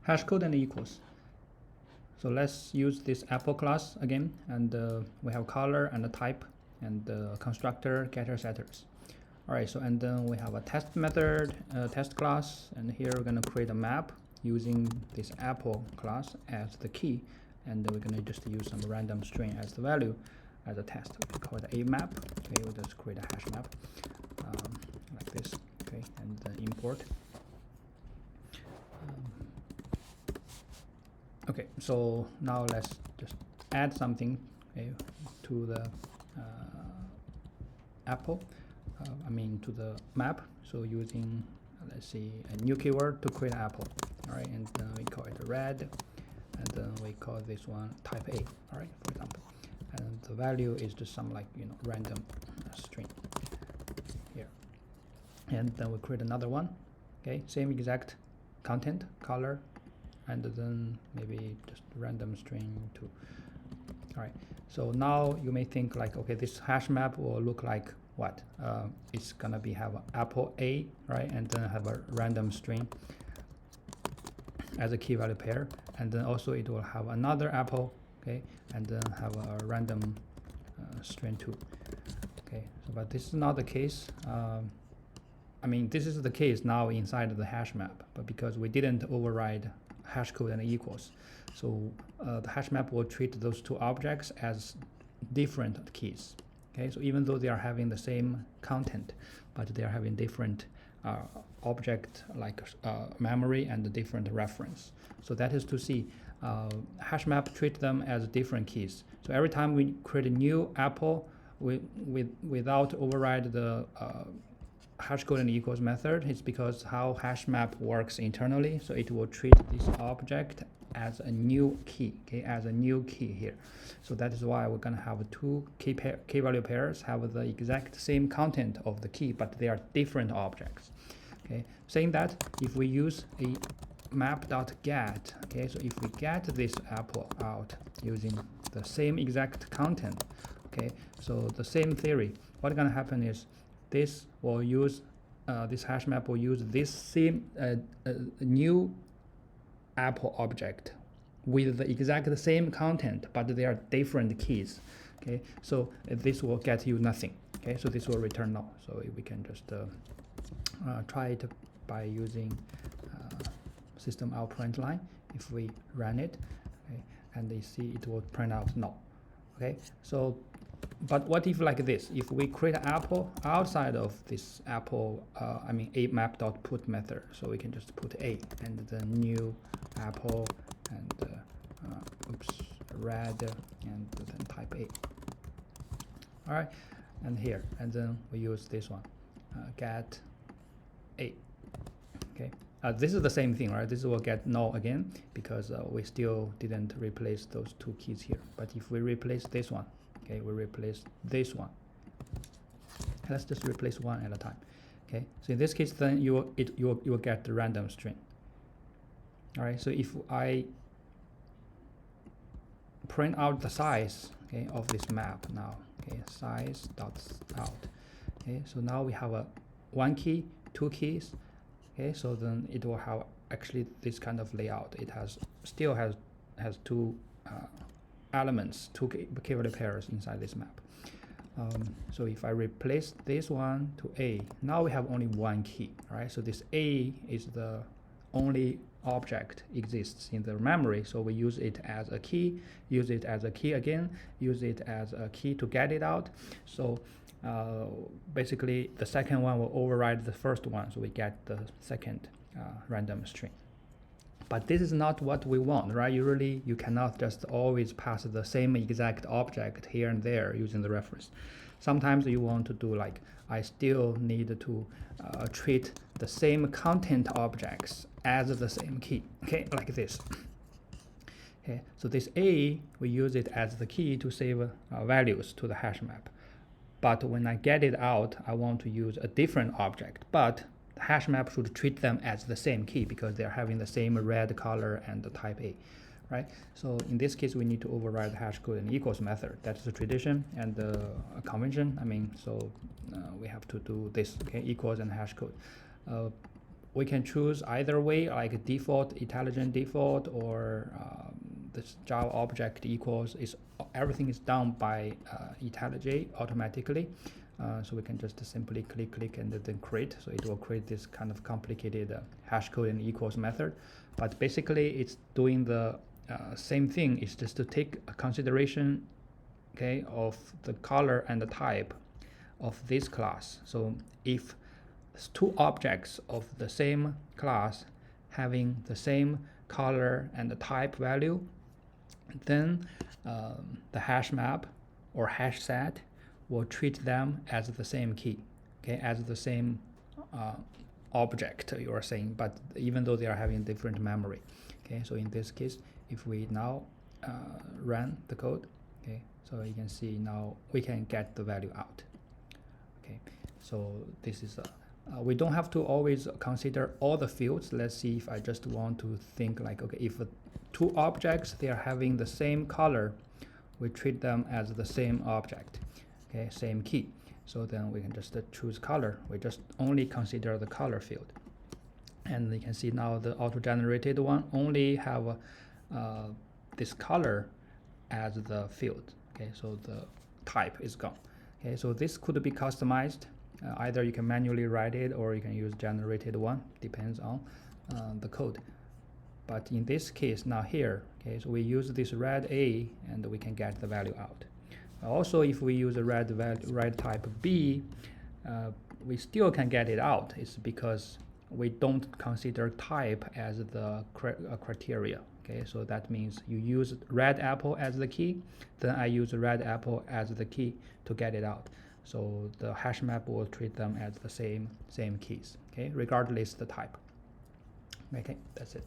hashCode and equals. So let's use this Apple class again, and we have color and a type and constructor, getter, setters. All right, so and then we have a test method, test class, and here we're gonna create a map using this Apple class as the key, and we're gonna just use some random string as the value as a test. We call it a map. Okay, we'll just create a hash map like this. Okay, and import. Okay, so now let's just add something, okay, to the Apple. To the map. So using, let's see, a new keyword to create Apple. All right, and we call it red, and then we call this one type A. All right, for example, and the value is just some like random string here. And then we create another one. Okay, same exact content, color, and then maybe just random string too. All right, so now you may think like, okay, this hash map will look like what? It's gonna be have Apple A, right, and then have a random string as a key value pair, and then also it will have another Apple, okay, and then have a random string too. Okay, so but this is not the case. This is the case now inside the hash map, but because we didn't override hashCode and equals, so the hash map will treat those two objects as different keys. Okay, so even though they are having the same content, but they are having different object like memory and different reference. So that is to see hash map treat them as different keys. So every time we create a new Apple without override the hashCode and equals method, it's because how hash map works internally. So it will treat this object as a new key, okay, as a new key here. So that is why we're gonna have two key value pairs have the exact same content of the key, but they are different objects. Okay, saying that if we use a map.get, okay, so if we get this Apple out using the same exact content, okay, so the same theory, what's gonna happen is this will use this hash map will use this same new Apple object with the exact same content, but they are different keys. Okay, so this will get you nothing. Okay, so this will return null. So we can just try it by using system out print line. If we run it, okay, and they see it will print out null. Okay, so but what if like this? If we create Apple outside of this Apple, a map.put method, so we can just put a and the new Apple and red and then type A. All right, and here, and then we use this one, get A. Okay, this is the same thing, right? This will get null again because we still didn't replace those two keys here. But if we replace this one, okay, we replace this one. Let's just replace one at a time. Okay, so in this case, then you will get the random string. All right, so if I print out the size, okay, of this map now, okay, size dot out. Okay, so now we have a one key, two keys. Okay, so then it will have actually this kind of layout. It still has two elements, two key value pairs inside this map. So if I replace this one to A, now we have only one key, right? So this A is the only object exists in the memory, so we use it as a key, use it as a key again, use it as a key to get it out. So basically the second one will override the first one, so we get the second random string. But this is not what we want, right? Usually you cannot just always pass the same exact object here and there using the reference. Sometimes you want to do like, I still need to treat the same content objects as the same key, okay, like this. Okay, so this A, we use it as the key to save values to the hash map. But when I get it out, I want to use a different object, but the hash map should treat them as the same key because they're having the same red color and the type A, right? So in this case, we need to override the hashCode and equals method. That's the tradition and the convention. So we have to do this, okay, equals and hashCode. we can choose either way, like default, intelligent default, or this Java object equals is everything is done by IntelliJ automatically. So we can just simply click and then create. So it will create this kind of complicated hashCode and equals method. But basically, it's doing the same thing. It's just to take a consideration, okay, of the color and the type of this class. So if two objects of the same class having the same color and the type value, then the hash map or hash set will treat them as the same key, okay, as the same object you are saying, but even though they are having different memory. Okay, so in this case, if we now run the code, okay, so you can see now we can get the value out. Okay, so this is we don't have to always consider all the fields. Let's see if I just want to think like, okay, if two objects, they are having the same color, we treat them as the same object, okay, same key. So then we can just choose color. We just only consider the color field. And you can see now the auto-generated one only have this color as the field. Okay, so the type is gone. Okay, so this could be customized. Either you can manually write it or you can use generated one, depends on the code. But in this case, now here, okay, so we use this red A and we can get the value out. Also, if we use a red type B, we still can get it out. It's because we don't consider type as the criteria. Okay, so that means you use red apple as the key, then I use red apple as the key to get it out. So the hash map will treat them as the same keys, okay, regardless the type. Okay, that's it.